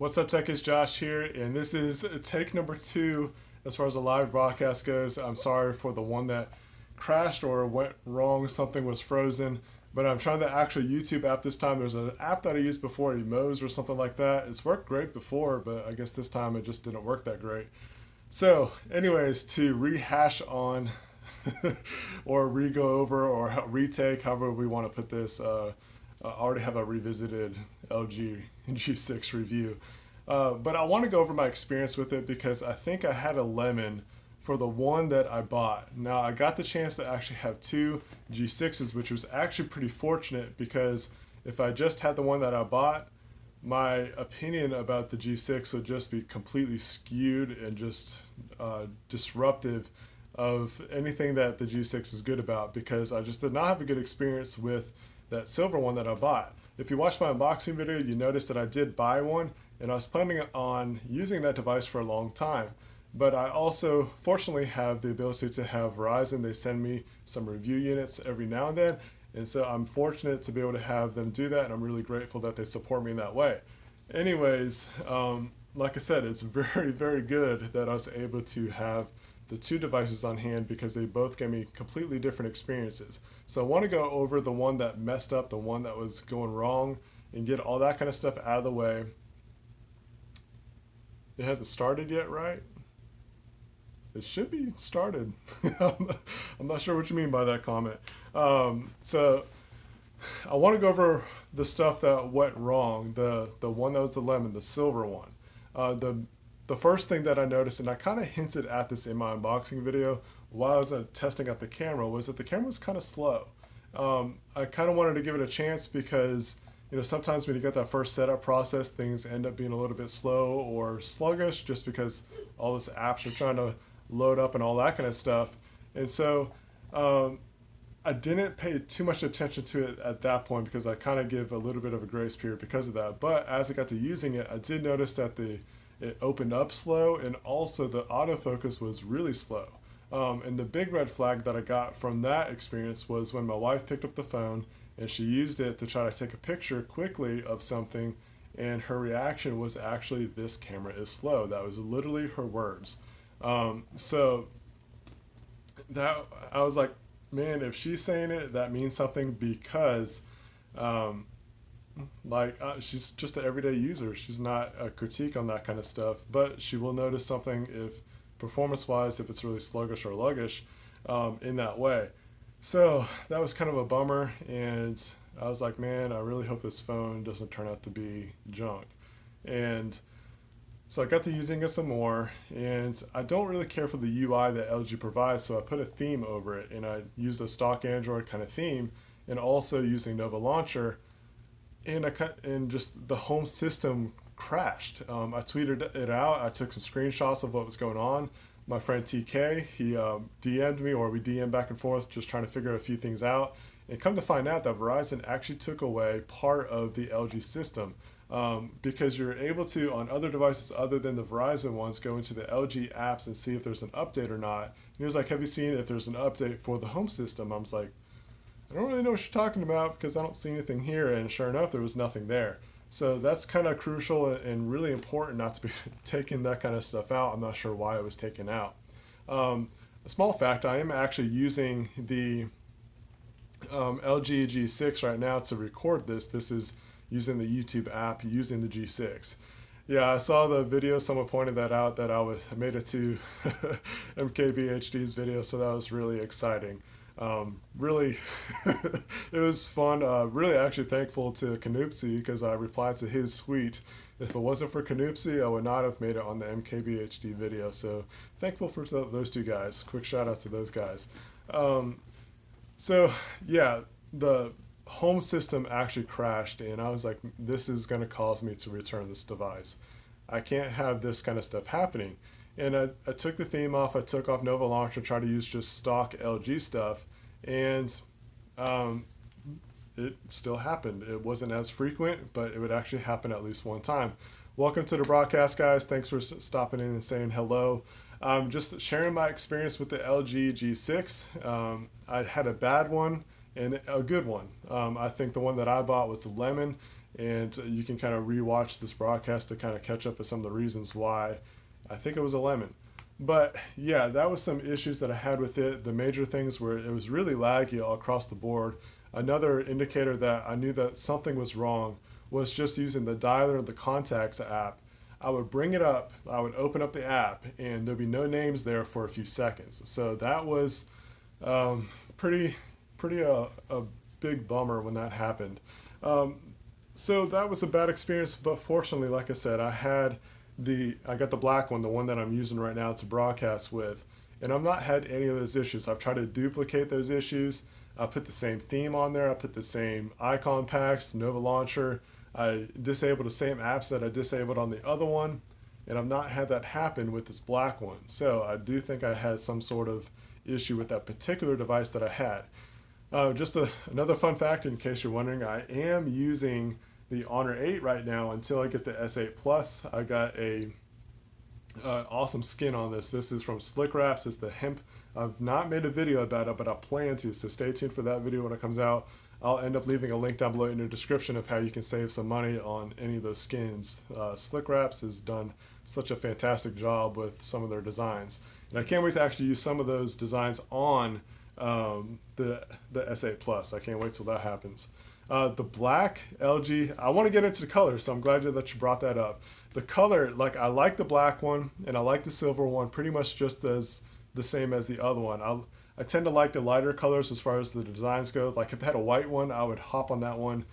What's up, Tech? It's Josh here, and this is take number 2 as far as the live broadcast goes. I'm sorry for the one that crashed or went wrong, something was frozen, but I'm trying the actual YouTube app this time. There's an app that I used before, Emoz or something like that. It's worked great before, but I guess this time it just didn't work that great. So, anyways, to rehash on or re-go over or retake, however we want to put this, I already have a revisited LG G6 review. But I want to go over my experience with it because I think I had a lemon for the one that I bought. Now, I got the chance to actually have two G6s, which was actually pretty fortunate because if I just had the one that I bought, my opinion about the G6 would just be completely skewed and just disruptive of anything that the G6 is good about, because I just did not have a good experience with that silver one that I bought. If you watched my unboxing video, you noticed that I did buy one and I was planning on using that device for a long time. But I also fortunately have the ability to have Verizon. They send me some review units every now and then, and so I'm fortunate to be able to have them do that, and I'm really grateful that they support me in that way. Anyways, like I said, it's very, very good that I was able to have the two devices on hand because they both gave me completely different experiences. So I want to go over the one that messed up, the one that was going wrong, and get all that kind of stuff out of the way. It hasn't started yet, right? It should be started. I'm not sure what you mean by that comment. So I want to go over the stuff that went wrong, the one that was the lemon, the silver one. The first thing that I noticed, and I kind of hinted at this in my unboxing video while I was testing out the camera, was that the camera was kind of slow. I kind of wanted to give it a chance because sometimes when you get that first setup process, things end up being a little bit slow or sluggish just because all these apps are trying to load up and all that kind of stuff. And so I didn't pay too much attention to it at that point because I kind of give a little bit of a grace period because of that. But as I got to using it, I did notice that it opened up slow, and also the autofocus was really slow. And the big red flag that I got from that experience was when my wife picked up the phone and she used it to try to take a picture quickly of something, and her reaction was actually, "This camera is slow." That was literally her words. So that I was like, man, if she's saying it, that means something because she's just an everyday user. She's not a critique on that kind of stuff, but she will notice something if performance-wise, if it's really sluggish or luggish in that way. So that was kind of a bummer, and I was like, man, I really hope this phone doesn't turn out to be junk. And so I got to using it some more, and I don't really care for the UI that LG provides, so I put a theme over it, and I used a stock Android kind of theme, and also using Nova Launcher, and just the home system crashed. I tweeted it out. I took some screenshots of what was going on. My friend TK, he DM'd me, or we DM'd back and forth, just trying to figure a few things out. And come to find out that Verizon actually took away part of the LG system. Because you're able to, on other devices other than the Verizon ones, go into the LG apps and see if there's an update or not. And he was like, "Have you seen if there's an update for the home system?" I was like, "I don't really know what you're talking about because I don't see anything here." And sure enough, there was nothing there. So that's kind of crucial and really important not to be taking that kind of stuff out. I'm not sure why it was taken out. A small fact, I am actually using the LG G6 right now to record this. This is using the YouTube app, using the G6. Yeah, I saw the video. Someone pointed that out, that I made it to MKBHD's video, so that was really exciting. Really, it was fun. Really actually thankful to Canoopsy because I replied to his tweet. If it wasn't for Canoopsy, I would not have made it on the MKBHD video. So thankful for those two guys. Quick shout out to those guys. So yeah, the home system actually crashed, and I was like, this is going to cause me to return this device. I can't have this kind of stuff happening. And I took the theme off. I took off Nova Launcher, tried to use just stock LG stuff, and it still happened. It wasn't as frequent, but it would actually happen at least one time. Welcome to the broadcast, guys. Thanks for stopping in and saying hello. Just sharing my experience with the LG G6. I had a bad one and a good one. I think the one that I bought was the lemon, and you can kind of rewatch this broadcast to kind of catch up with some of the reasons why I think it was a lemon. But yeah, that was some issues that I had with it. The major things were it was really laggy all across the board. Another indicator that I knew that something was wrong was just using the dialer and the contacts app. I would bring it up, I would open up the app, and there'd be no names there for a few seconds. So that was pretty a big bummer when that happened. So that was a bad experience, but fortunately, like I said, I got the black one, the one that I'm using right now to broadcast with, and I've not had any of those issues. I've tried to duplicate those issues. I put the same theme on there. I put the same icon packs, Nova Launcher. I disabled the same apps that I disabled on the other one, and I've not had that happen with this black one. So I do think I had some sort of issue with that particular device that I had. Another fun fact, in case you're wondering, I am using the Honor 8 right now until I get the S8 Plus. I got a awesome skin on this. This is from SLICKWRAPS. It's the hemp. I've not made a video about it, but I plan to, so stay tuned for that video when it comes out. I'll end up leaving a link down below in the description of how you can save some money on any of those skins. SLICKWRAPS has done such a fantastic job with some of their designs. And I can't wait to actually use some of those designs on the S8 Plus. I can't wait till that happens. The black LG, I want to get into the color, so I'm glad that you brought that up. The color, like I like the black one and I like the silver one pretty much just as the same as the other one. I tend to like the lighter colors as far as the designs go. Like if I had a white one, I would hop on that one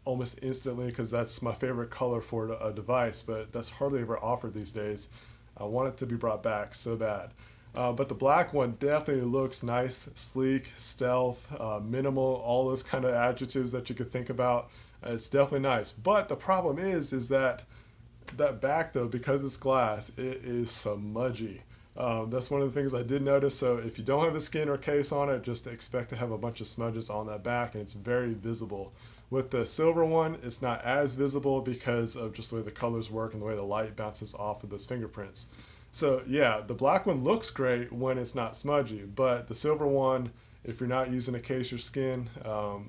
almost instantly because that's my favorite color for a device, but that's hardly ever offered these days. I want it to be brought back so bad. But the black one definitely looks nice, sleek, stealth, minimal, all those kind of adjectives that you could think about. It's definitely nice. But the problem is that back though, because it's glass, it is smudgy. That's one of the things I did notice. So if you don't have a skin or case on it, just expect to have a bunch of smudges on that back, and it's very visible. With the silver one, it's not as visible because of just the way the colors work and the way the light bounces off of those fingerprints. So yeah, the black one looks great when it's not smudgy, but the silver one, if you're not using a case or skin,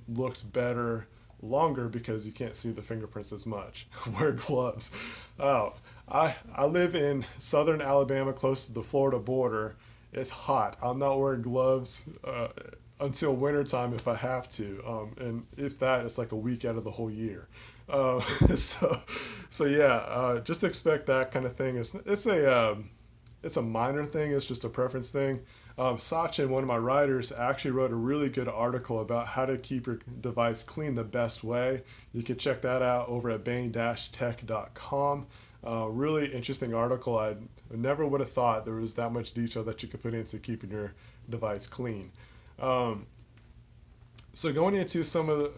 looks better longer because you can't see the fingerprints as much. Wear gloves. Oh, I live in southern Alabama, close to the Florida border. It's hot. I'm not wearing gloves until wintertime if I have to, and if that, it's like a week out of the whole year. So yeah, just expect that kind of thing. It's a minor thing. It's just a preference thing. Sachin, one of my writers, actually wrote a really good article about how to keep your device clean the best way. You can check that out over at bane-tech.com. Really interesting article. I never would have thought there was that much detail that you could put into keeping your device clean. So going into some of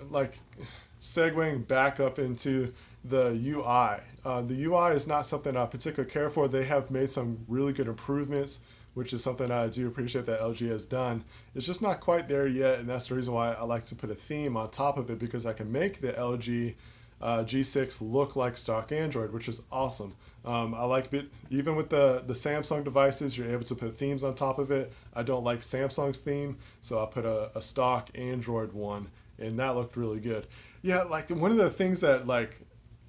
segueing back up into the UI. The UI is not something I particularly care for. They have made some really good improvements, which is something I do appreciate that LG has done. It's just not quite there yet, and that's the reason why I like to put a theme on top of it, because I can make the LG G6 look like stock Android, which is awesome. I like it, even with the Samsung devices, you're able to put themes on top of it. I don't like Samsung's theme, so I put a stock Android one, and that looked really good. Yeah, like one of the things that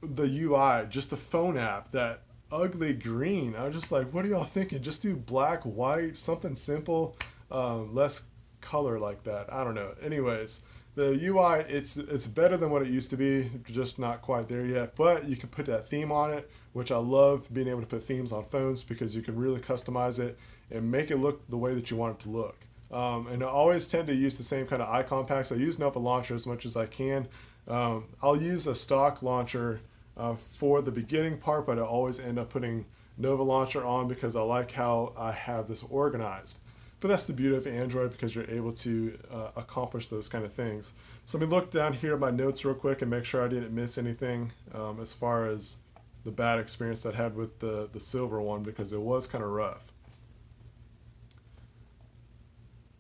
the UI, just the phone app, that ugly green, I was just like, what are y'all thinking? Just do black, white, something simple, less color like that. I don't know. Anyways, the UI, it's better than what it used to be, just not quite there yet, but you can put that theme on it, which I love being able to put themes on phones because you can really customize it and make it look the way that you want it to look. And I always tend to use the same kind of icon packs. I use Nova Launcher as much as I can. I'll use a stock launcher for the beginning part, but I always end up putting Nova Launcher on because I like how I have this organized. But that's the beauty of Android, because you're able to accomplish those kind of things. So let me look down here at my notes real quick and make sure I didn't miss anything as far as the bad experience I had with the silver one, because it was kind of rough.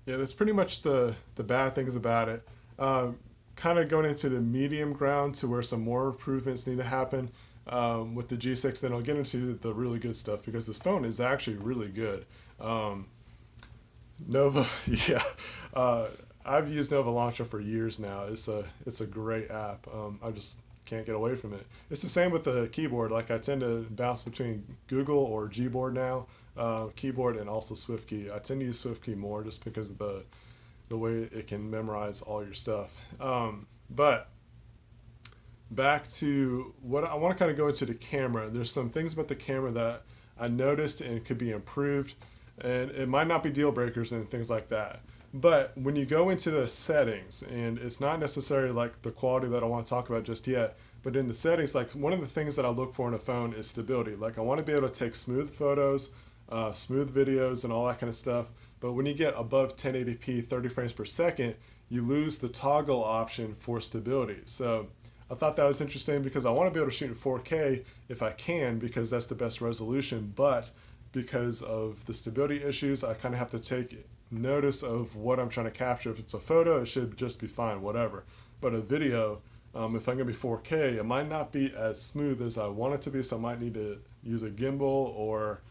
Yeah, that's pretty much the bad things about it. Kind of going into the medium ground to where some more improvements need to happen with the G6. Then I'll get into the really good stuff, because this phone is actually really good. Nova, yeah, I've used Nova Launcher for years now. It's a great app. I just can't get away from it. It's the same with the keyboard. Like I tend to bounce between Google or Gboard now, keyboard, and also SwiftKey. I tend to use SwiftKey more just because of the way it can memorize all your stuff. But back to what I want to kind of go into the camera. There's some things about the camera that I noticed and could be improved, and it might not be deal breakers and things like that. But when you go into the settings, and it's not necessarily like the quality that I want to talk about just yet, but in the settings, like one of the things that I look for in a phone is stability. Like I want to be able to take smooth photos, smooth videos, and all that kind of stuff. But when you get above 1080p 30 frames per second, you lose the toggle option for stability. So I thought that was interesting because I want to be able to shoot in 4K if I can, because that's the best resolution. But because of the stability issues, I kind of have to take notice of what I'm trying to capture. If it's a photo, it should just be fine, whatever. But a video, if I'm going to be 4K, it might not be as smooth as I want it to be, so I might need to use a gimbal or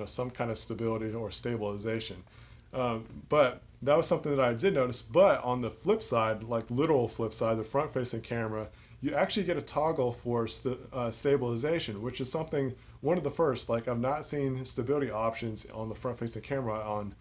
some kind of stability or stabilization. But that was something that I did notice. But on the flip side, like literal flip side, the front-facing camera, you actually get a toggle for stabilization, which is something, one of the first. Like I've not seen stability options on the front-facing camera on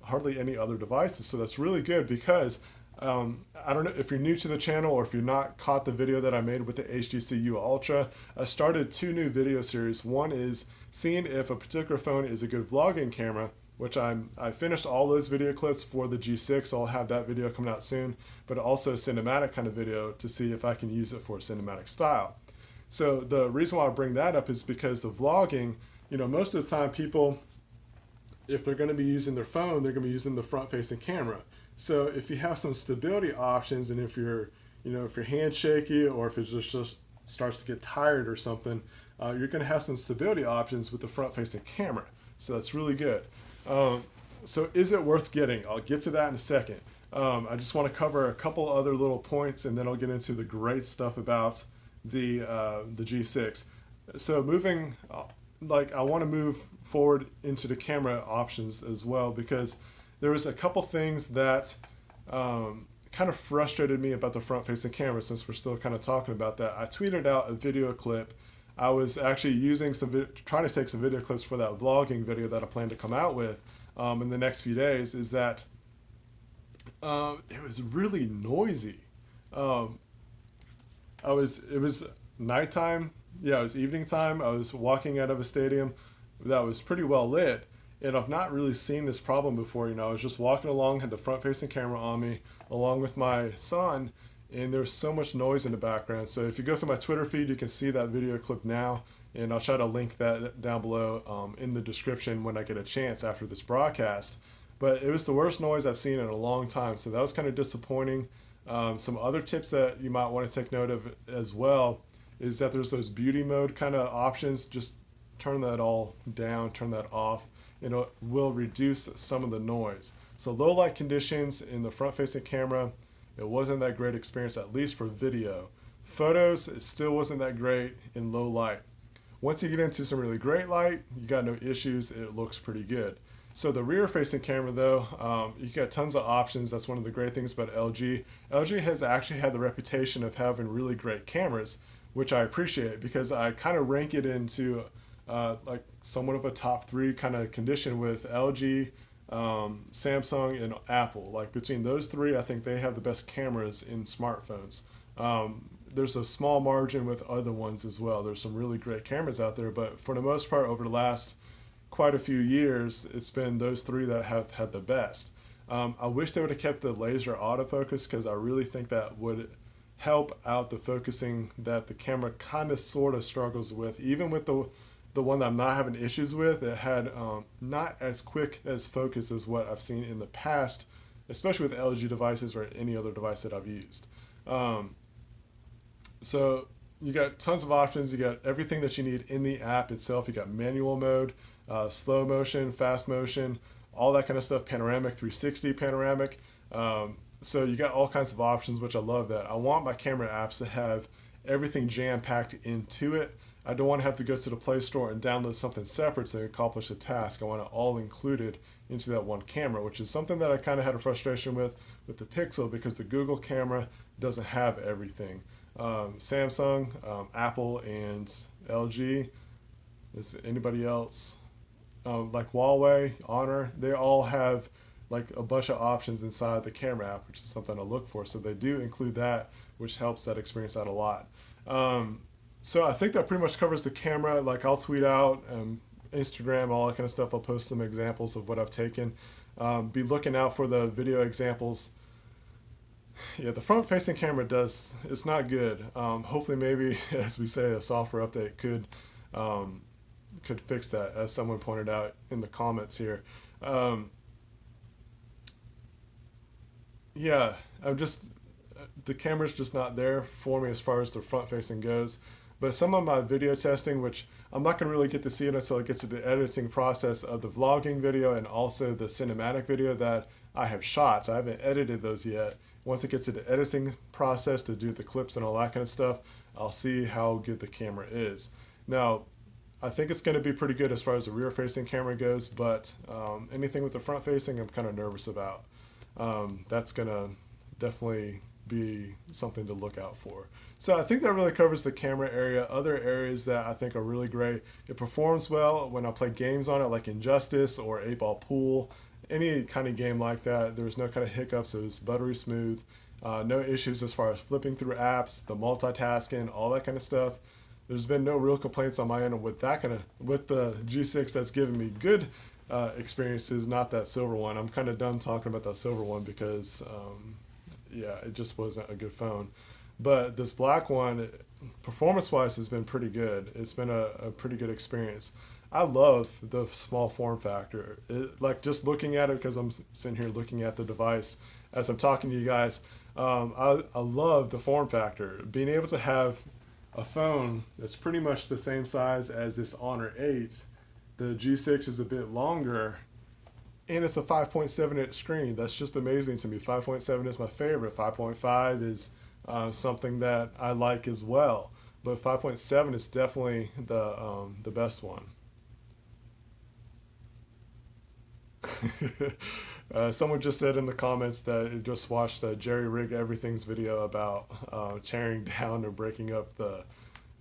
hardly any other devices. So that's really good because I don't know if you're new to the channel or if you've not caught the video that I made with the HTC Ultra. I started 2 new video series. One is seeing if a particular phone is a good vlogging camera, which I finished all those video clips for the G6. So I'll have that video coming out soon, but also cinematic kind of video to see if I can use it for cinematic style. So the reason why I bring that up is because the vlogging, most of the time people, if they're going to be using their phone, they're going to be using the front-facing camera. So if you have some stability options, and if you're hand shaky, or if it just starts to get tired or something, you're going to have some stability options with the front-facing camera. So that's really good. So is it worth getting? I'll get to that in a second. I just want to cover a couple other little points, and then I'll get into the great stuff about the G6. So moving, I want to move forward into the camera options as well, because there was a couple things that kind of frustrated me about the front-facing camera, since we're still kind of talking about that. I tweeted out a video clip. I was actually using trying to take some video clips for that vlogging video that I plan to come out with in the next few days. Is that it was really noisy. It was nighttime. Yeah, it was evening time. I was walking out of a stadium that was pretty well lit, and I've not really seen this problem before. I was just walking along, had the front-facing camera on me, along with my son, and there's so much noise in the background. So if you go through my Twitter feed, you can see that video clip now, and I'll try to link that down below in the description when I get a chance after this broadcast. But it was the worst noise I've seen in a long time, so that was kind of disappointing. Some other tips that you might want to take note of as well is that there's those beauty mode kind of options. Just turn that all down, turn that off, and it will reduce some of the noise. So low light conditions in the front-facing camera, it wasn't that great experience, at least for video. Photos, it still wasn't that great in low light. Once you get into some really great light, you got no issues, it looks pretty good. So the rear-facing camera though, you got tons of options. That's one of the great things about LG. LG has actually had the reputation of having really great cameras, which I appreciate, because I kind of rank it into like somewhat of a top 3 kind of condition with LG, Samsung, and Apple. Like between those 3, I think they have the best cameras in smartphones. There's a small margin with other ones as well. There's some really great cameras out there, but for the most part, over the last quite a few years, it's been those 3 that have had the best. I wish they would have kept the laser autofocus, because I really think that would help out the focusing that the camera kind of sort of struggles with. Even with the one that I'm not having issues with, it had not as quick as focus as what I've seen in the past, especially with LG devices or any other device that I've used. So you got tons of options. You got everything that you need in the app itself. You got manual mode, slow motion, fast motion, all that kind of stuff, panoramic, 360 panoramic. So you got all kinds of options, which I love that. I want my camera apps to have everything jam-packed into it. I don't want to have to go to the Play Store and download something separate to accomplish a task. I want it all included into that one camera, which is something that I kind of had a frustration with the Pixel, because the Google camera doesn't have everything. Samsung, Apple, and LG. Is anybody else? Like Huawei, Honor, they all have like a bunch of options inside the camera app, which is something to look for. So they do include that, which helps that experience out a lot. So I think that pretty much covers the camera. Like I'll tweet out Instagram, all that kind of stuff. I'll post some examples of what I've taken. Be looking out for the video examples. Yeah, the front-facing camera it's not good. Hopefully, maybe as we say, a software update could fix that, as someone pointed out in the comments here. Yeah, the camera's just not there for me as far as the front-facing goes. But some of my video testing, which I'm not going to really get to see it until it gets to the editing process of the vlogging video and also the cinematic video that I have shot. I haven't edited those yet. Once it gets to the editing process to do the clips and all that kind of stuff, I'll see how good the camera is. Now, I think it's going to be pretty good as far as the rear-facing camera goes, but anything with the front-facing, I'm kind of nervous about. That's going to definitely be something to look out for. So I think that really covers the camera area. Other areas that I think are really great, it performs well when I play games on it, like Injustice or 8-Ball Pool. Any kind of game like that, there was no kind of hiccups. It was buttery smooth. No issues as far as flipping through apps, the multitasking, all that kind of stuff. There's been no real complaints on my end with with the G6 that's given me good experiences, not that silver one. I'm kind of done talking about that silver one because, yeah, it just wasn't a good phone. But this black one, performance-wise, has been pretty good. It's been a pretty good experience. I love the small form factor. Like just looking at it, because I'm sitting here looking at the device as I'm talking to you guys, I love the form factor. Being able to have a phone that's pretty much the same size as this Honor 8, the G6 is a bit longer, and it's a 5.7-inch screen. That's just amazing to me. 5.7 is my favorite. 5.5 is something that I like as well. But 5.7 is definitely the best one. Someone just said in the comments that it just watched Jerry Rig Everything's video about tearing down or breaking up the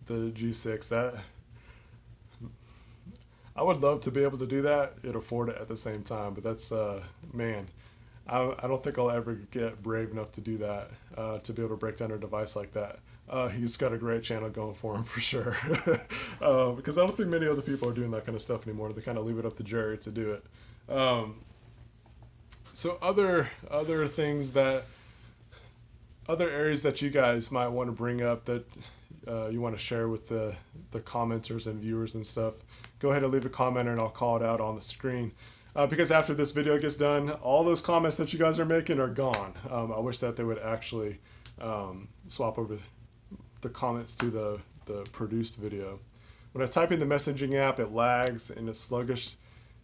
G6. That I would love to be able to do that and afford it at the same time, but that's man, I don't think I'll ever get brave enough to do that, to be able to break down a device like that. He's got a great channel going for him for sure, because I don't think many other people are doing that kind of stuff anymore. They kind of leave it up to Jerry to do it. So other things other areas that you guys might want to bring up that you want to share with the commenters and viewers and stuff, go ahead and leave a comment and I'll call it out on the screen. Because after this video gets done, all those comments that you guys are making are gone. I wish that they would actually swap over the comments to the produced video. When I type in the messaging app, it lags and it's sluggish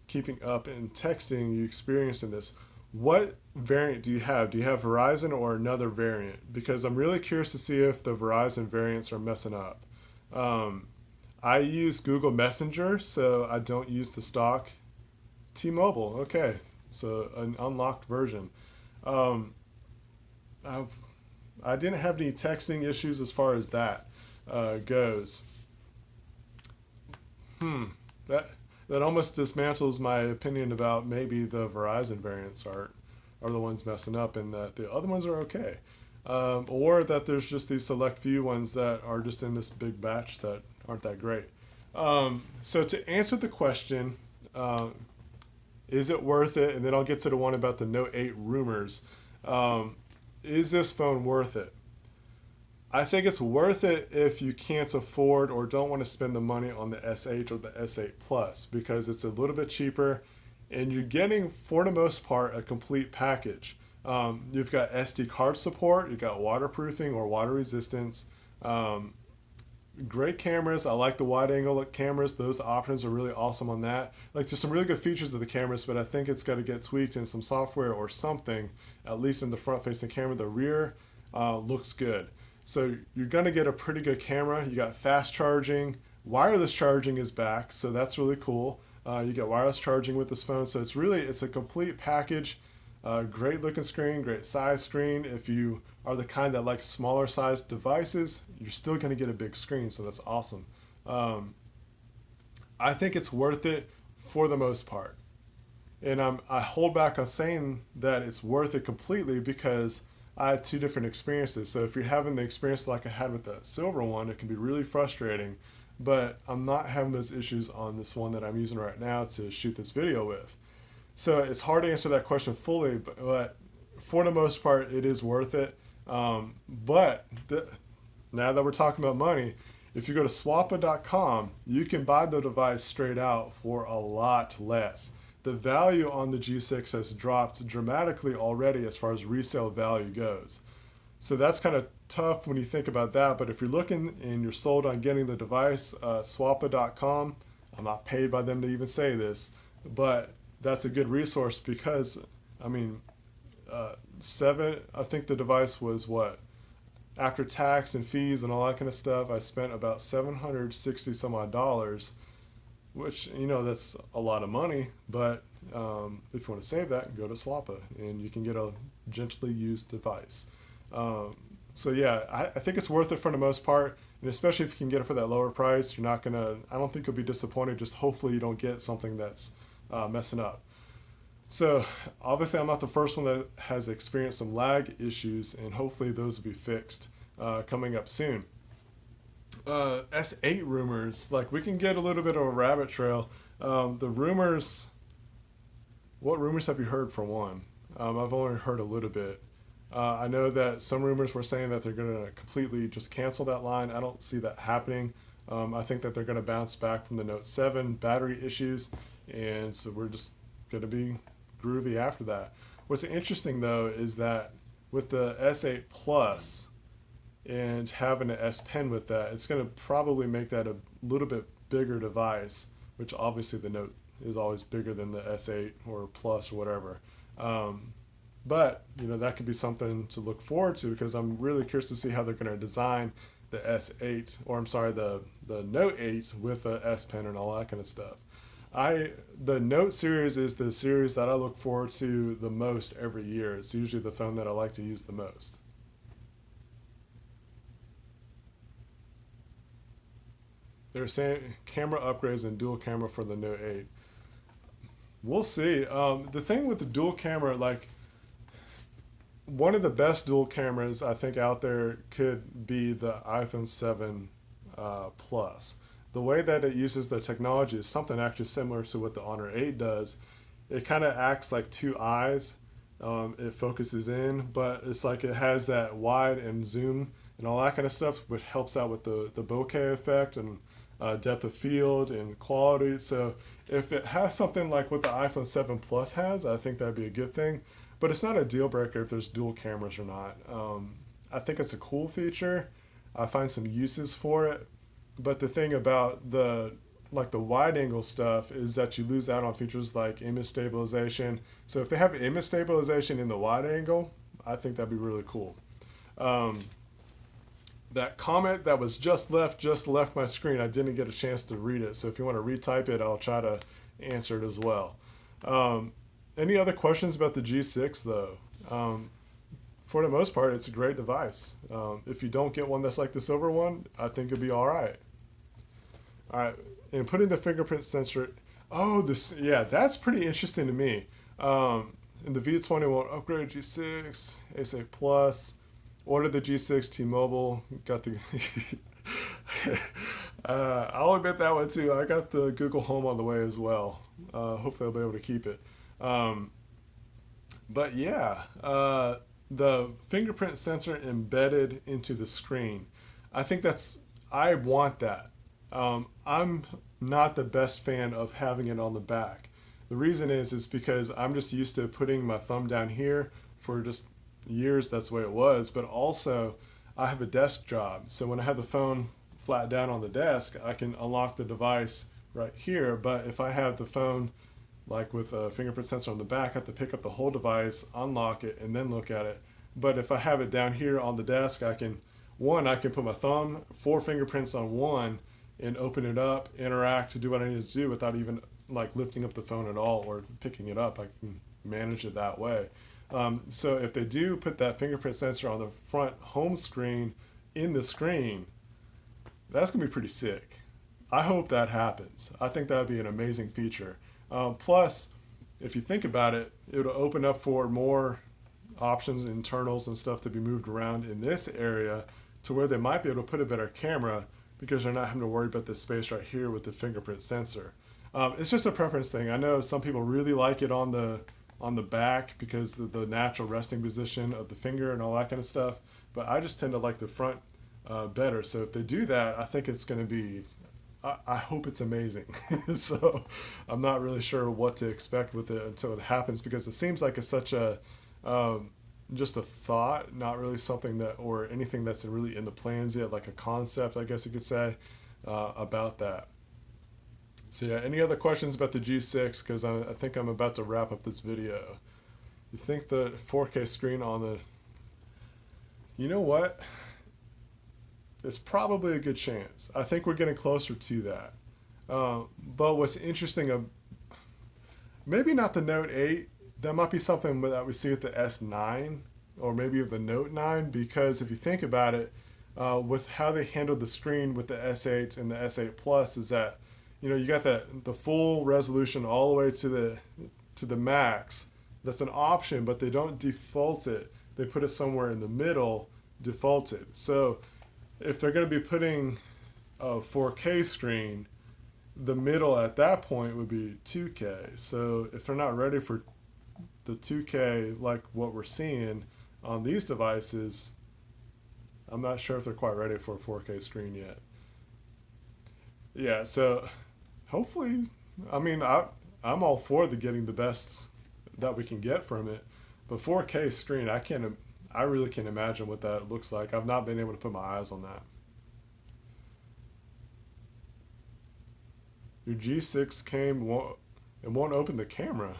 keeping up in texting. You experienced in this. What variant do you have? Do you have Verizon or another variant? Because I'm really curious to see if the Verizon variants are messing up. I use Google Messenger, so I don't use the stock T-Mobile. Okay, so an unlocked version. I didn't have any texting issues as far as that goes. That almost dismantles my opinion about maybe the Verizon variants are the ones messing up and that the other ones are okay. Or that there's just these select few ones that are just in this big batch that aren't that great. So to answer the question, is it worth it? And then I'll get to the one about the Note 8 rumors. Is this phone worth it? I think it's worth it if you can't afford or don't want to spend the money on the S8 or the S8 Plus, because it's a little bit cheaper and you're getting, for the most part, a complete package. You've got SD card support, you've got waterproofing or water resistance, great cameras. I like the wide angle cameras. Those options are really awesome on that. Like, there's some really good features of the cameras, but I think it's got to get tweaked in some software or something, at least in the front facing camera. The rear looks good. So you're going to get a pretty good camera. You got fast charging. Wireless charging is back, so that's really cool. You get wireless charging with this phone. So it's a complete package Great looking screen, great size screen. If you are the kind that likes smaller sized devices, you're still going to get a big screen, so that's awesome. I think it's worth it for the most part. And I hold back on saying that it's worth it completely because I had two different experiences. So if you're having the experience like I had with that silver one, it can be really frustrating. But I'm not having those issues on this one that I'm using right now to shoot this video with. So it's hard to answer that question fully, but for the most part, it is worth it. Now that we're talking about money, if you go to swappa.com, you can buy the device straight out for a lot less. The value on the G6 has dropped dramatically already as far as resale value goes. So that's kind of tough when you think about that. But if you're looking and you're sold on getting the device, swappa.com, I'm not paid by them to even say this, but that's a good resource because, I mean, I think the device was what? After tax and fees and all that kind of stuff, I spent about $760 some odd dollars, which, that's a lot of money. But if you want to save that, go to Swappa and you can get a gently used device. So yeah, I think it's worth it for the most part. And especially if you can get it for that lower price, I don't think you'll be disappointed. Just hopefully you don't get something that's messing up. So obviously I'm not the first one that has experienced some lag issues, and hopefully those will be fixed coming up soon. S8 rumors, like we can get a little bit of a rabbit trail. The rumors, what rumors have you heard for one? I've only heard a little bit. I know that some rumors were saying that they're going to completely just cancel that line. I don't see that happening. I think that they're going to bounce back from the Note 7 battery issues, and so we're just going to be groovy after that. What's interesting though is that with the S8 Plus and having an S Pen with that, it's going to probably make that a little bit bigger device, which obviously the Note is always bigger than the S8 or Plus or whatever. But that could be something to look forward to because I'm really curious to see how they're going to design the S8, or I'm sorry, the Note 8 with the S Pen and all that kind of stuff. The Note series is the series that I look forward to the most every year. It's usually the phone that I like to use the most. They're saying camera upgrades and dual camera for the Note 8. We'll see. The thing with the dual camera, like one of the best dual cameras I think out there could be the iPhone 7 Plus. The way that it uses the technology is something actually similar to what the Honor 8 does. It kind of acts like two eyes. It focuses in, but it's like it has that wide and zoom and all that kind of stuff, which helps out with the bokeh effect and depth of field and quality. So if it has something like what the iPhone 7 Plus has, I think that'd be a good thing. But it's not a deal breaker if there's dual cameras or not. I think it's a cool feature. I find some uses for it. But the thing about the wide angle stuff is that you lose out on features like image stabilization. So if they have image stabilization in the wide angle, I think that'd be really cool. That comment that was just left my screen. I didn't get a chance to read it. So if you want to retype it, I'll try to answer it as well. Any other questions about the G6 though? For the most part, it's a great device. If you don't get one that's like the silver one, I think it'll be all right. All right, and putting the fingerprint sensor. That's pretty interesting to me. In the V21 upgrade G6, A6 Plus, ordered the G6 T-Mobile, got the. I'll admit that one too. I got the Google Home on the way as well. Hopefully, I'll be able to keep it. But yeah. The fingerprint sensor embedded into the screen. I want that. I'm not the best fan of having it on the back. The reason is because I'm just used to putting my thumb down here for just years. That's the way it was. But also, I have a desk job. So when I have the phone flat down on the desk, I can unlock the device right here. But if I have the phone like with a fingerprint sensor on the back, I have to pick up the whole device, unlock it, and then look at it. But if I have it down here on the desk, I can put my thumb, 4 fingerprints on one, and open it up, interact, do what I need to do without even like lifting up the phone at all or picking it up. I can manage it that way. So if they do put that fingerprint sensor on the front home screen in the screen, that's going to be pretty sick. I hope that happens. I think that would be an amazing feature. Plus, if you think about it, it'll open up for more options, internals and stuff to be moved around in this area to where they might be able to put a better camera because they're not having to worry about this space right here with the fingerprint sensor. It's just a preference thing. I know some people really like it on the back because of the natural resting position of the finger and all that kind of stuff, but I just tend to like the front better. So if they do that, I think it's going to be, I hope it's amazing. So I'm not really sure what to expect with it until it happens, because it seems like it's such a just a thought, not really something that, or anything that's really in the plans yet, like a concept, I guess you could say, about that. So yeah, any other questions about the G6? Because I think I'm about to wrap up this video. You think the 4K screen on the, you know what? It's probably a good chance. I think we're getting closer to that. But what's interesting, maybe not the Note 8, that might be something that we see with the S9 or maybe with the Note 9, because if you think about it, with how they handled the screen with the S8 and the S8 Plus, is that, you know, you got the full resolution all the way to the max. That's an option, but they don't default it. They put it somewhere in the middle, defaulted. So if they're going to be putting a 4K screen, the middle at that point would be 2K. So if they're not ready for the 2K like what we're seeing on these devices, I'm not sure if they're quite ready for a 4K screen yet. Yeah, so hopefully, I mean, I'm all for getting the best that we can get from it, but 4K screen, I really can't imagine what that looks like. I've not been able to put my eyes on that. Your G6 it won't open the camera.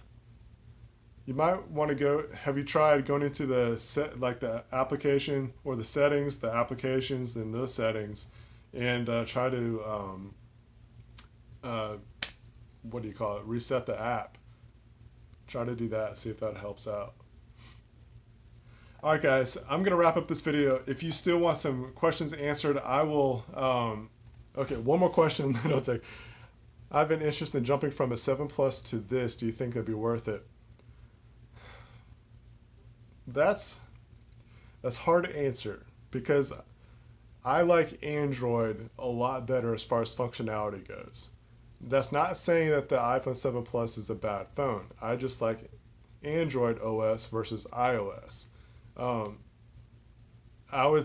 You might want to go, have you tried going into the application or the settings, the applications and those settings, and try to, what do you call it, reset the app. Try to do that, see if that helps out. Alright guys, I'm going to wrap up this video. If you still want some questions answered, I will, okay, one more question that I'll take. I've been interested in jumping from a 7 Plus to this. Do you think it'd be worth it? That's hard to answer, because I like Android a lot better as far as functionality goes. That's not saying that the iPhone 7 Plus is a bad phone. I just like Android OS versus iOS. I would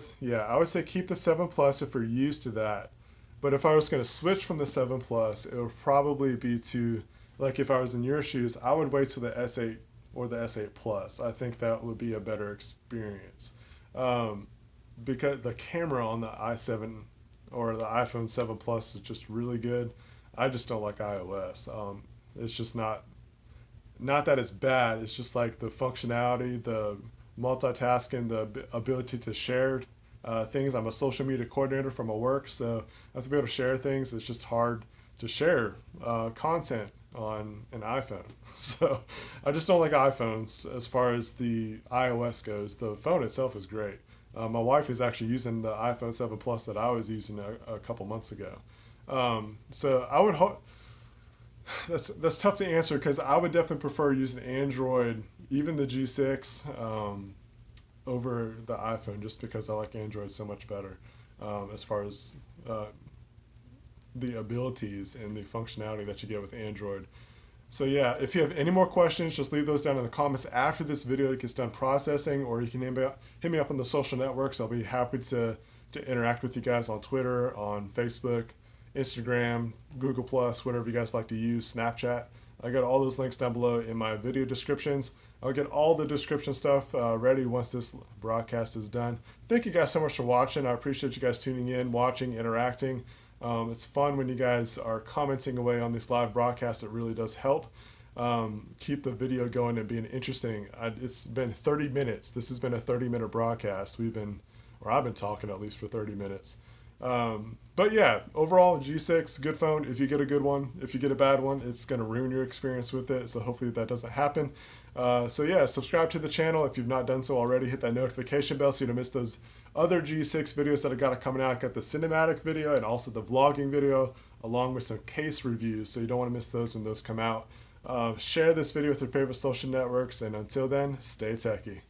say keep the 7 Plus if you're used to that. But if I was going to switch from the 7 Plus, it would probably be to, like if I was in your shoes, I would wait till the S8 or the S8 Plus. I think that would be a better experience. Because the camera on the i7 or the iPhone 7 Plus is just really good. I just don't like iOS. It's just not that it's bad. It's just like the functionality, the multitasking, the ability to share things. I'm a social media coordinator for my work, so I have to be able to share things. It's just hard to share content on an iPhone. So I just don't like iPhones as far as the iOS goes. The phone itself is great. My wife is actually using the iPhone 7 Plus that I was using a couple months ago. So I would hope, that's tough to answer, because I would definitely prefer using Android, even the G6, over the iPhone, just because I like Android so much better as far as the abilities and the functionality that you get with Android. So yeah, if you have any more questions, just leave those down in the comments after this video gets done processing, or you can hit me up on the social networks. I'll be happy to interact with you guys on Twitter, on Facebook, Instagram, Google+, whatever you guys like to use, Snapchat. I got all those links down below in my video descriptions. I'll get all the description stuff ready once this broadcast is done. Thank you guys so much for watching. I appreciate you guys tuning in, watching, interacting. It's fun when you guys are commenting away on these live broadcasts. It really does help keep the video going and being interesting. It's been 30 minutes. This has been a 30-minute broadcast. I've been talking at least for 30 minutes. But yeah, overall, G6, good phone. If you get a good one, if you get a bad one, it's going to ruin your experience with it. So hopefully that doesn't happen. So yeah, subscribe to the channel if you've not done so already. Hit that notification bell so you don't miss those other G6 videos that I got coming out. I got the cinematic video and also the vlogging video, along with some case reviews, so you don't want to miss those when those come out. Share this video with your favorite social networks, and until then, stay techie.